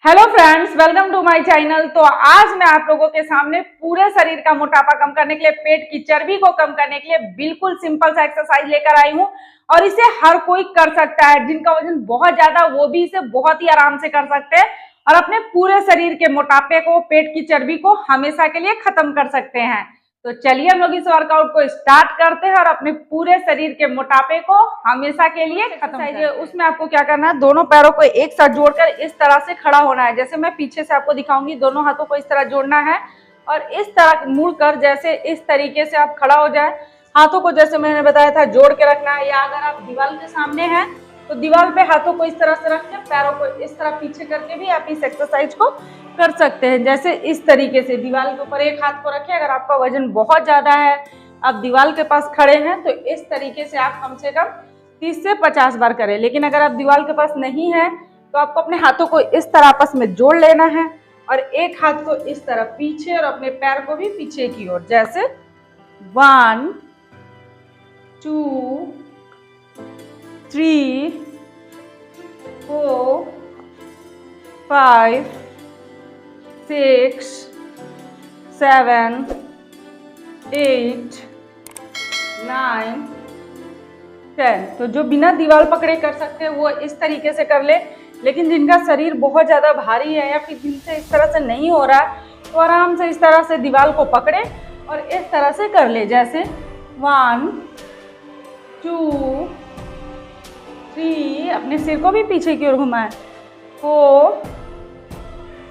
Hello friends, welcome to my channel. तो आज मैं आप लोगों के सामने पूरे शरीर का मोटापा कम करने के लिए, पेट की चर्बी को कम करने के लिए बिल्कुल सिंपल सा एक्सरसाइज लेकर आई हूँ। और इसे हर कोई कर सकता है। जिनका वजन बहुत ज्यादा, वो भी इसे बहुत ही आराम से कर सकते हैं और अपने पूरे शरीर के मोटापे को, पेट की चर्बी को हमेशा के लिए खत्म कर सकते हैं। तो चलिए हम लोग इस वर्कआउट को स्टार्ट करते हैं और अपने पूरे शरीर के मोटापे को हमेशा के लिए खत्म करते हैं। उसमें आपको क्या करना है, दोनों पैरों को एक साथ जोड़कर इस तरह से खड़ा होना है। जैसे मैं पीछे से आपको दिखाऊंगी, दोनों हाथों को इस तरह जोड़ना है और इस तरह मुड़कर, जैसे इस तरीके से आप खड़ा हो जाए। हाथों को जैसे मैंने बताया था जोड़ के रखना है, या अगर आप दीवार के सामने हैं तो दीवार पे हाथों को इस तरह से रख के पैरों को इस तरह पीछे करके भी आप इस एक्सरसाइज को कर सकते हैं। जैसे इस तरीके से दीवार के ऊपर एक हाथ को रखें। अगर आपका वजन बहुत ज्यादा है, आप दीवार के पास खड़े हैं, तो इस तरीके से आप कम से कम 30 से 50 बार करें। लेकिन अगर आप दीवार के पास नहीं है तो आपको अपने हाथों को इस तरह आपस में जोड़ लेना है और एक हाथ को इस तरह पीछे और अपने पैर को भी पीछे की ओर। जैसे 1 2 3 4 5 6 7 8 9 10। तो जो बिना दीवार पकड़े कर सकते हैं वो इस तरीके से कर ले। लेकिन जिनका शरीर बहुत ज़्यादा भारी है या फिर जिनसे इस तरह से नहीं हो रहा, तो आराम से इस तरह से दीवार को पकड़े और इस तरह से कर ले। जैसे 1 2 3, अपने सिर को भी पीछे की ओर घुमाएं, 4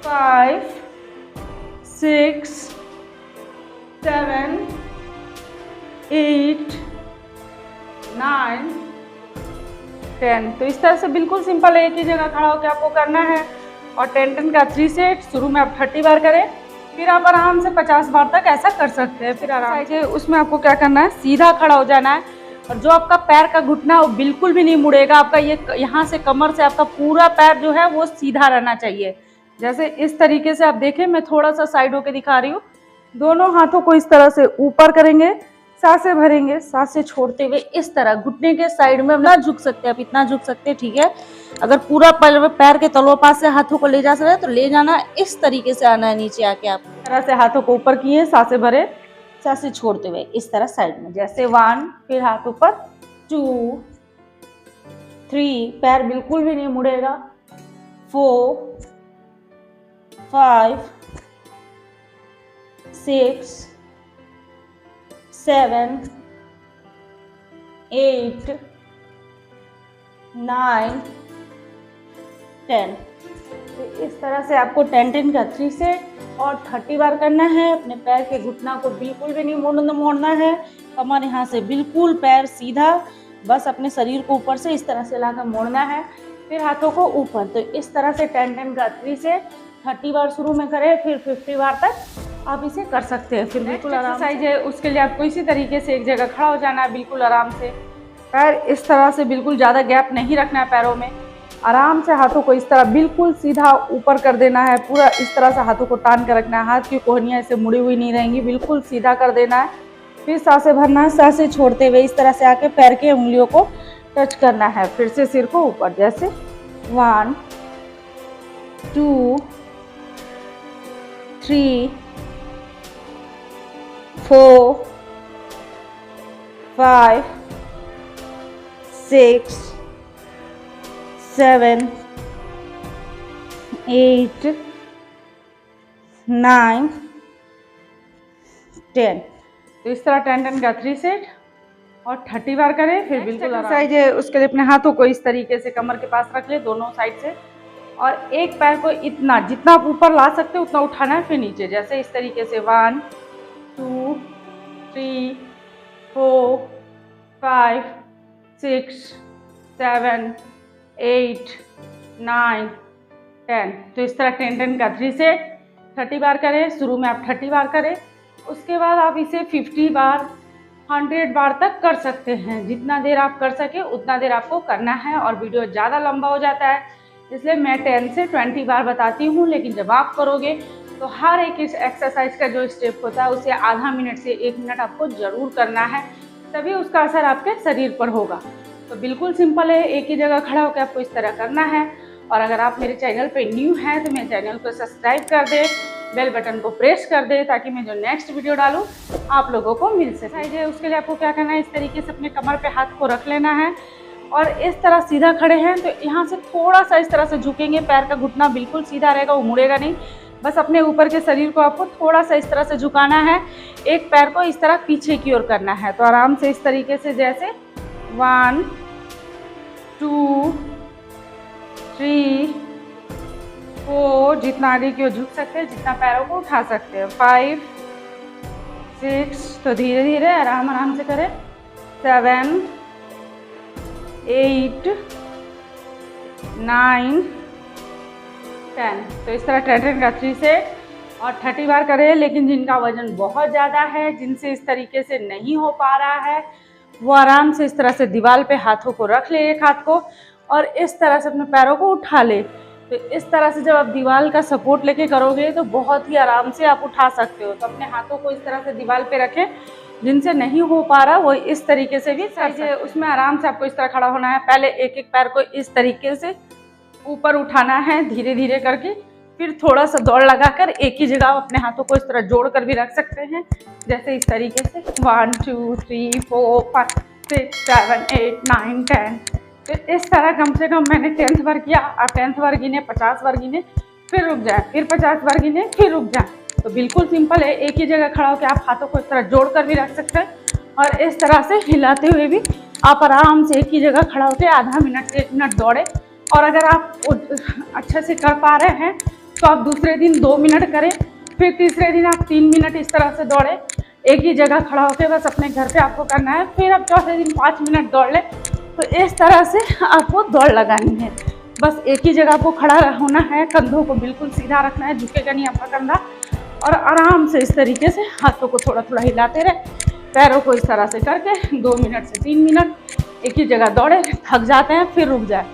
5 6 7 8 9 10। तो इस तरह से बिल्कुल सिंपल है, एक ही जगह खड़ा होकर आपको करना है। और 10 का 3 सेट। शुरू में आप 30 बार करें, फिर आप आराम से 50 बार तक ऐसा कर सकते हैं। फिर आराम से उसमें आपको क्या करना है, सीधा खड़ा हो जाना है और जो आपका पैर का घुटना है वो बिल्कुल भी नहीं मुड़ेगा। आपका ये यहाँ से कमर से आपका पूरा पैर जो है वो सीधा रहना चाहिए। जैसे इस तरीके से आप देखें, मैं थोड़ा सा साइड होके दिखा रही हूँ। दोनों हाथों को इस तरह से ऊपर करेंगे, सांसें भरेंगे, सांसें छोड़ते हुए इस तरह घुटने के साइड में ना झुक सकते हैं, आप इतना झुक सकते हैं, ठीक है। अगर पूरा पैर के तलवों पास से हाथों को ले जा सकते हैं तो ले जाना, इस तरीके से आना है नीचे आके। आप इस तरह से हाथों को ऊपर किए, सांसें भरे, सांसें छोड़ते हुए इस तरह साइड में। जैसे 1, फिर हाथ ऊपर, 2 3, पैर बिल्कुल भी नहीं मुड़ेगा, 4 5 6 7 8 9 10। तो इस तरह से आपको 10 का 3 सेट और 30 बार करना है। अपने पैर के घुटना को बिल्कुल भी नहीं मोड़ना है। कमर यहाँ से बिल्कुल, पैर सीधा, बस अपने शरीर को ऊपर से इस तरह से लाकर मोड़ना है। फिर हाथों को ऊपर। तो इस तरह से 10 का 3 सेट 30 बार शुरू में करें, फिर 50 बार तक आप इसे कर सकते हैं। फिर बिल्कुल एक्सरसाइज है, उसके लिए आपको इसी तरीके से एक जगह खड़ा हो जाना है, बिल्कुल आराम से। पैर इस तरह से बिल्कुल ज़्यादा गैप नहीं रखना है पैरों में। आराम से हाथों को इस तरह बिल्कुल सीधा ऊपर कर देना है। पूरा इस तरह से हाथों को तान कर रखना है। हाथ की कोहनियाँ ऐसे मुड़ी हुई नहीं रहेंगी, बिल्कुल सीधा कर देना है। फिर सांसें भरना है, सांसें छोड़ते हुए इस तरह से आके पैर के उंगलियों को टच करना है। फिर से सिर को ऊपर। जैसे 1 2 3 4 5 6 7 8 9 10। तो इस तरह 10 का 3 सेट और 30 बार करें। फिर बिल्कुल एक्सरसाइज है, उसके लिए अपने हाथों को इस तरीके से कमर के पास रख ले, दोनों साइड से, और एक पैर को इतना, जितना आप ऊपर ला सकते हो उतना उठाना है, फिर नीचे। जैसे इस तरीके से 1 2 3 4 5 6 7 8 9 10। तो इस तरह 10 का 3 सेट 30 बार करें। शुरू में आप 30 बार करें, उसके बाद आप इसे 50 बार 100 बार तक कर सकते हैं। जितना देर आप कर सके उतना देर आपको करना है। और वीडियो ज़्यादा लंबा हो जाता है, इसलिए मैं 10 से 20 बार बताती हूँ। लेकिन जब आप करोगे तो हर एक इस एक्सरसाइज का जो स्टेप होता है उसे आधा मिनट से 1 मिनट आपको ज़रूर करना है, तभी उसका असर आपके शरीर पर होगा। तो बिल्कुल सिंपल है, एक ही जगह खड़ा होकर आपको इस तरह करना है और अगर आप मेरे चैनल पे न्यू हैं तो मेरे चैनल को सब्सक्राइब कर दें, बेल बटन को प्रेस कर दें ताकि मैं जो नेक्स्ट वीडियो डालूँ आप लोगों को मिल सके। उसके लिए आपको क्या करना है, इस तरीके से अपने कमर पे हाथ को रख लेना है और इस तरह सीधा खड़े हैं तो यहाँ से थोड़ा सा इस तरह से झुकेंगे, पैर का घुटना बिल्कुल सीधा रहेगा, वो मुड़ेगा नहीं। बस अपने ऊपर के शरीर को आपको थोड़ा सा इस तरह से झुकाना है, एक पैर को इस तरह पीछे की ओर करना है। तो आराम से इस तरीके से जैसे 1 2 3 4, जितना आगे की ओर झुक सकते हैं, जितना पैरों को उठा सकते हैं, 5 6, तो धीरे धीरे आराम आराम से करें, 7 8 9 10। तो इस तरह 10 का 3 सेट और 30 बार करें। लेकिन जिनका वजन बहुत ज़्यादा है, जिनसे इस तरीके से नहीं हो पा रहा है, वो आराम से इस तरह से दीवार पे हाथों को रख ले, एक हाथ को, और इस तरह से अपने पैरों को उठा ले। तो इस तरह से जब आप दीवार का सपोर्ट लेके करोगे तो बहुत ही आराम से आप उठा सकते हो। तो अपने हाथों को इस तरह से दीवार पे रखें, जिनसे नहीं हो पा रहा वो इस तरीके से भी कर, उसमें आराम से आपको इस तरह खड़ा होना है। पहले एक एक पैर को इस तरीके से ऊपर उठाना है धीरे धीरे करके, फिर थोड़ा सा दौड़ लगाकर एक ही जगह अपने हाथों को इस तरह जोड़ कर भी रख सकते हैं, जैसे इस तरीके से 1 2 3 4 5 6 7 8 9 10। तो इस तरह कम से कम मैंने 10th बार किया। आप 10th बार गिने, 50 बार गिने, फिर रुक जाए, फिर 50 बार गिने, फिर रुक जाए। तो बिल्कुल सिंपल है, एक ही जगह खड़ा होकर आप हाथों को इस तरह जोड़ कर भी रख सकते हैं और इस तरह से हिलाते हुए भी आप आराम से एक ही जगह खड़ा होकर आधा मिनट से 1 मिनट दौड़े। और अगर आप अच्छे से कर पा रहे हैं तो आप दूसरे दिन 2 मिनट करें, फिर तीसरे दिन आप 3 मिनट इस तरह से दौड़े, एक ही जगह खड़ा होकर, बस अपने घर पे आपको करना है। फिर आप चौथे दिन 5 मिनट दौड़ लें। तो इस तरह से आपको दौड़ लगानी है, बस एक ही जगह आपको खड़ा होना है, कंधों को बिल्कुल सीधा रखना है, झुकेगा नहीं आपका कंधा, और आराम से इस तरीके से हाथों को थोड़ा थोड़ा हिलाते रहे, पैरों को इस तरह से करके 2 मिनट से 3 मिनट एक ही जगह दौड़े। थक जाते हैं फिर रुक जाए,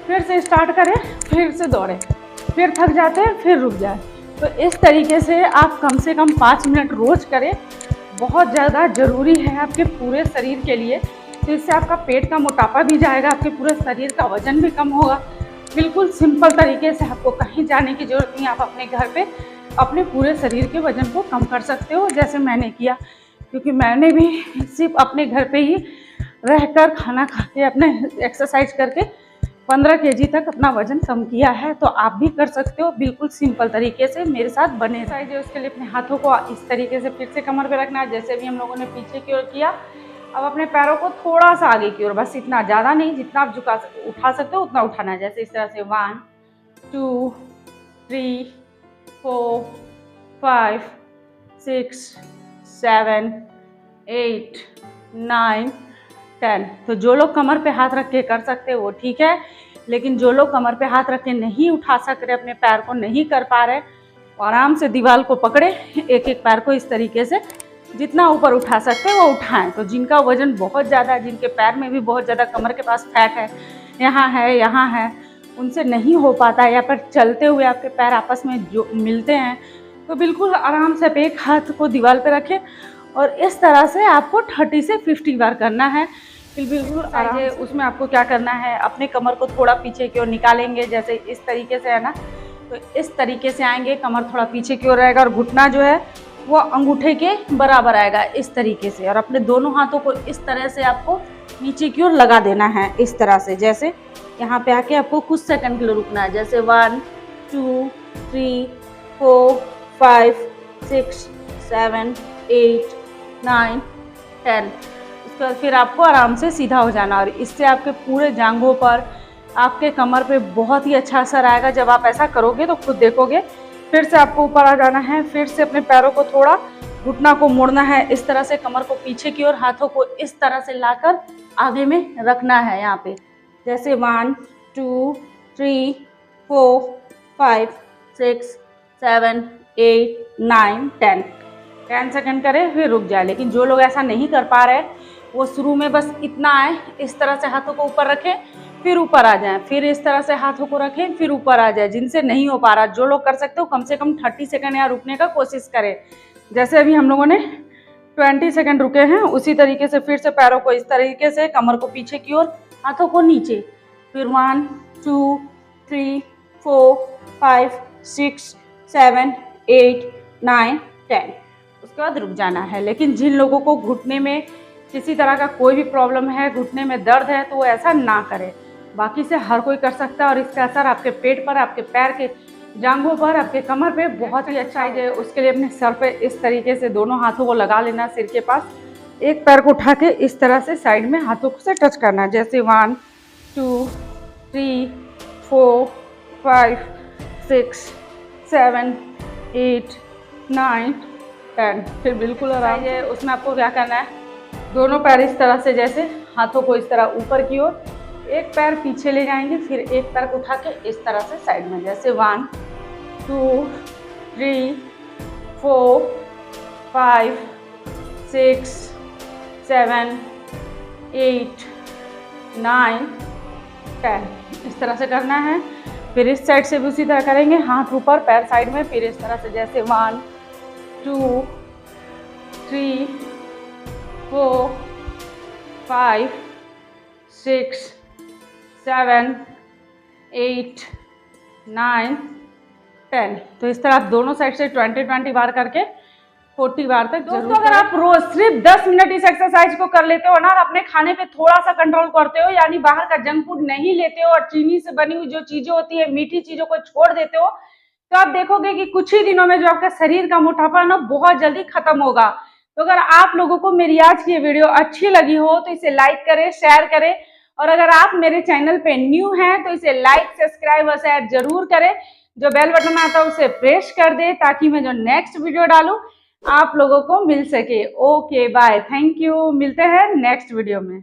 फिर से स्टार्ट करें, फिर से दौड़े, फिर थक जाते हैं फिर रुक जाए। तो इस तरीके से आप कम से कम 5 मिनट रोज़ करें, बहुत ज़्यादा ज़रूरी है आपके पूरे शरीर के लिए। तो इससे आपका पेट का मोटापा भी जाएगा, आपके पूरे शरीर का वजन भी कम होगा। बिल्कुल सिंपल तरीके से, आपको कहीं जाने की ज़रूरत नहीं, आप अपने घर पे अपने पूरे शरीर के वजन को कम कर सकते हो, जैसे मैंने किया। क्योंकि मैंने भी सिर्फ अपने घर पे ही रहकर खाना खा के अपने एक्सरसाइज करके 15 kg तक अपना वजन कम किया है। तो आप भी कर सकते हो बिल्कुल सिंपल तरीके से, मेरे साथ बने रहिए। उसके लिए अपने हाथों को इस तरीके से फिर से कमर पे रखना है, जैसे भी हम लोगों ने पीछे की ओर किया। अब अपने पैरों को थोड़ा सा आगे की ओर, बस इतना ज़्यादा नहीं, जितना आप उठा सकते हो उतना उठाना है, जैसे इस तरह से 1 2 3 4 5 6 7 8 9 10। तो जो लोग कमर पे हाथ रख के कर सकते हैं वो ठीक है, लेकिन जो लोग कमर पे हाथ रख के नहीं उठा सक रहे, अपने पैर को नहीं कर पा रहे, आराम से दीवार को पकड़े, एक एक पैर को इस तरीके से जितना ऊपर उठा सकते हैं वो उठाएं। तो जिनका वजन बहुत ज़्यादा है, जिनके पैर में भी बहुत ज़्यादा कमर के पास फैट है, यहाँ है, उनसे नहीं हो पाता है, या फिर चलते हुए आपके पैर आपस में जो मिलते हैं, तो बिल्कुल आराम से एक हाथ को दीवार पे रखें और इस तरह से आपको 30 से 50 बार करना है। फिर बिल्कुल आराम से। उसमें आपको क्या करना है, अपने कमर को थोड़ा पीछे की ओर निकालेंगे, जैसे इस तरीके से है ना, तो इस तरीके से आएंगे, कमर थोड़ा पीछे की ओर रहेगा और घुटना जो है वो अंगूठे के बराबर आएगा इस तरीके से। और अपने दोनों हाथों को इस तरह से आपको नीचे की ओर लगा देना है, इस तरह से, जैसे यहाँ पे आके आपको कुछ सेकंड के लिए रुकना है, जैसे 1 2 3 4 5 6 7 8 9 10। उसके बाद फिर आपको आराम से सीधा हो जाना, और इससे आपके पूरे जांघों पर, आपके कमर पे बहुत ही अच्छा असर आएगा। जब आप ऐसा करोगे तो खुद देखोगे। फिर से आपको ऊपर आ जाना है, फिर से अपने पैरों को थोड़ा, घुटना को मोड़ना है इस तरह से, कमर को पीछे की ओर, हाथों को इस तरह से लाकर आगे में रखना है यहाँ पे, जैसे 1 2 3 4 5 6 7 8 9 10 सेकंड करें, फिर रुक जाए। लेकिन जो लोग ऐसा नहीं कर पा रहे, वो शुरू में बस इतना आए, इस तरह से हाथों को ऊपर रखें, फिर ऊपर आ जाएं, फिर इस तरह से हाथों को रखें, फिर ऊपर आ जाए। जिनसे नहीं हो पा रहा, जो लोग कर सकते हो, कम से कम 30 सेकंड यहाँ रुकने का कोशिश करें। जैसे अभी हम लोगों ने 20 सेकंड रुके हैं, उसी तरीके से फिर से पैरों को इस तरीके से, कमर को पीछे की ओर, हाथों को नीचे, फिर 1 2 3, 4, 5, 6, 7, 8, 9, 10। उसके बाद रुक जाना है। लेकिन जिन लोगों को घुटने में किसी तरह का कोई भी प्रॉब्लम है, घुटने में दर्द है, तो वो ऐसा ना करे। बाकी से हर कोई कर सकता है और इसका असर आपके पेट पर, आपके पैर के जांघों पर, आपके कमर पे बहुत ही अच्छा है। उसके लिए अपने सर पे इस तरीके से दोनों हाथों को लगा लेना सिर के पास। एक पैर को उठा के इस तरह से साइड में हाथों से टच करना, जैसे 1, 2, 3, 4, 5, 6, 7, 8, 9, 10। फिर बिल्कुल आराम से उसमें आपको क्या करना है, दोनों पैर इस तरह से, जैसे हाथों को इस तरह ऊपर की ओर, एक पैर पीछे ले जाएंगे, फिर एक पैर को उठा के इस तरह से साइड में, जैसे 1, 2, 3, 4, 5, 6, 7, 8, 9, 10। इस तरह से करना है। फिर इस साइड से भी उसी तरह करेंगे, हाथ ऊपर पैर साइड में, फिर इस तरह से, जैसे 1, 2, 3, 4, 5, 6, 7, 8, 9, 10। तो इस तरह आप दोनों साइड से 20 बार करके 40 बार तक। दोस्तों अगर आप रोज सिर्फ 10 मिनट इस एक्सरसाइज को कर लेते हो ना, अपने खाने पे थोड़ा सा कंट्रोल करते हो, यानी बाहर का जंक फूड नहीं लेते हो और चीनी से बनी हुई जो चीजें होती है, मीठी चीजों को छोड़ देते हो, तो आप देखोगे कि कुछ ही दिनों में जो आपका शरीर का मोटापा ना बहुत जल्दी खत्म होगा। तो अगर आप लोगों को मेरी आज की ये वीडियो अच्छी लगी हो तो इसे लाइक करें, शेयर करें, और अगर आप मेरे चैनल पे न्यू हैं तो इसे लाइक, सब्सक्राइब और शेयर जरूर करें। जो बेल बटन आता है उसे प्रेस कर दे, ताकि मैं जो नेक्स्ट वीडियो डालूं आप लोगों को मिल सके। ओके बाय, थैंक यू, मिलते हैं नेक्स्ट वीडियो में।